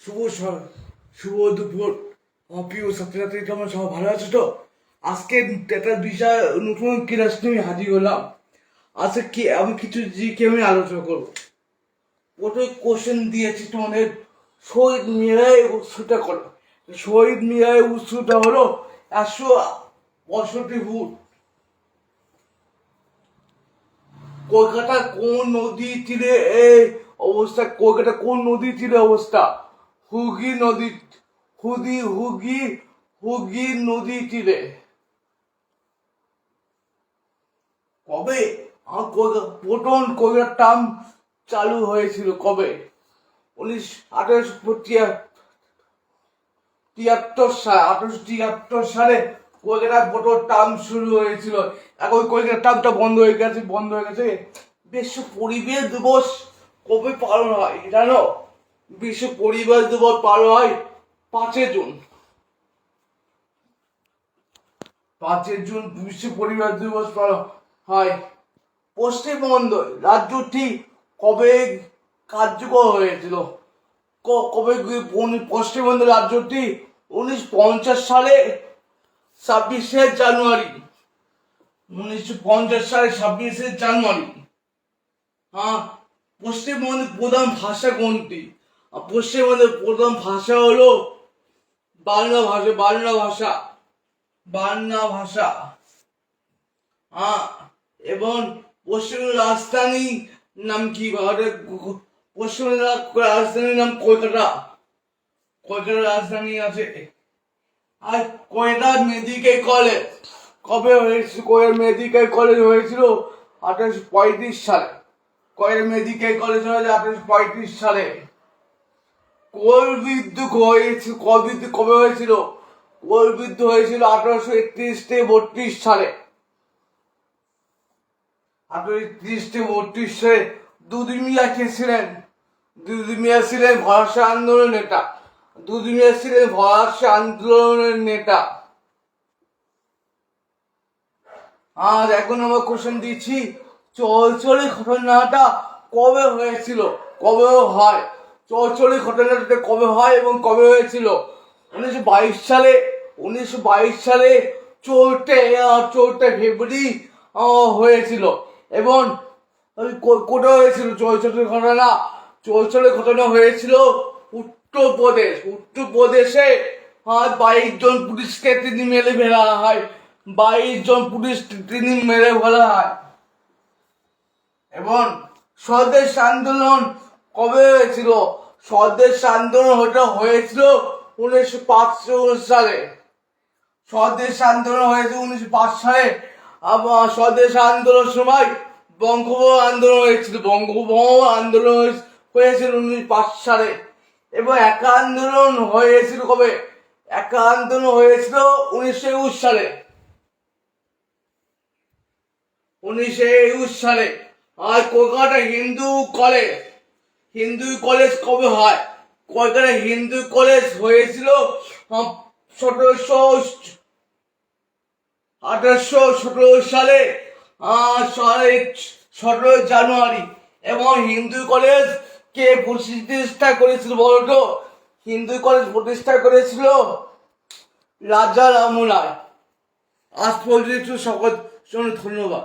শুভ শুভ দুপুর আমার প্রিয় ছাত্রছাত্রী, কেমন সবাই ভালো আছে তো? আজকে একটা বিষয় নতুন ক্লাস নিয়ে হাজির হলাম। আজকে কি আমি কিছু জিকে আমি আলোচনা করবো। প্রথমে কোশ্চেন দিয়েছি তোমাদের, শহীদ মিনারের উৎসটা করো। শহীদ মিনারের উৎসটা হলো 165 ফুট। কলকাতা কোন নদী তীরে এই অবস্থা? কলকাতা কোন নদী তীরে অবস্থা? হুগলি নদী, হুগলি নদী তীরে। কবে প্রথম কলকাতার ট্রাম চালু হয়েছিল? কবে? 1873 সালে কলকাতার প্রথম ট্রাম শুরু হয়েছিল। এখন কলকাতার ট্রামটা বন্ধ হয়ে গেছে। বিশ্ব পরিবেশ দিবস কবে পালন হয় জানো? বিশ্ব পরিবেশ দিবস পালন হয় 5 জুন। 5 জুন বিশ্ব পরিবেশ দিবস পালন হয়। পশ্চিমবঙ্গ রাজ্যটি কবে কার্যকর হয়েছিল? কবে পশ্চিমবঙ্গ রাজ্যটি 1950 সালে 26শে জানুয়ারি। 1950 সালে 26শে জানুয়ারি। হ্যাঁ। পশ্চিমবঙ্গের প্রধান ভাষা কোনটি? পশ্চিমবঙ্গের প্রধান ভাষা হলো বাংলা ভাষা। হ্যাঁ। এবং পশ্চিমবঙ্গের রাজধানী নাম কি? পশ্চিমবঙ্গের রাজধানীর নাম কলকাতা। কলকাতার রাজধানী আছে। আর কলকাতা মেডিকেল কলেজ কবে হয়েছিল? কলকাতা মেডিকেল কলেজ হয়েছিল 1835 সালে। কলকাতা মেডিকেল কলেজ হয়েছে 1835 সালে। কোল বিদ্যুৎ কবে হয়েছিল? কোল বিদ্যুৎ হয়েছিল 1831-32 সালে। 1831-32 সালে। দুধ মিয়া কে ছিলেন? দুধ মিয়া ছিলেন ফরাসি আন্দোলনের নেতা। আর এখন আমরা কোশ্চেন দিচ্ছি, চলচলি ঘটনাটা কবে হয়েছিল? কবে হয়? চলচলি ঘটনাটা কবে হয় এবং কবে হয়েছিল? 1922 সালে। 1922 সালে 4 ফেব্রুয়ারি হয়েছিল। এবং কোথায় হয়েছিল চলচলি ঘটনা হয়েছিল উত্তরপ্রদেশে। 22 জন পুলিশকে তিনি মেরে ফেলা হয়। 22 জন পুলিশ তিনি মেরে ফেলা হয়। এবং স্বদেশ আন্দোলন কবে হয়েছিল? স্বদেশ আন্দোলন হয়েছিল 1905 সালে। স্বদেশ আন্দোলন হয়েছে 1905 সালে। আবার স্বদেশ আন্দোলনের সময় বঙ্গভঙ্গ আন্দোলন হয়েছিল। 1905 সালে। এবং একা আন্দোলন হয়েছিল কবে? একা আন্দোলন হয়েছিল 1921 সালে। 1921 সালে। আর কলকাতা হিন্দু কলেজ কবে হয়? কলকাতা হিন্দু কলেজ হয়েছিল 1817 সালে 17 জানুয়ারি। এবং হিন্দু কলেজ কে প্রতিষ্ঠা করেছিল বলতো? হিন্দু কলেজ প্রতিষ্ঠা করেছিল রাজা রামমোহন রায়। আজ পর্যন্ত সকল ধন্যবাদ।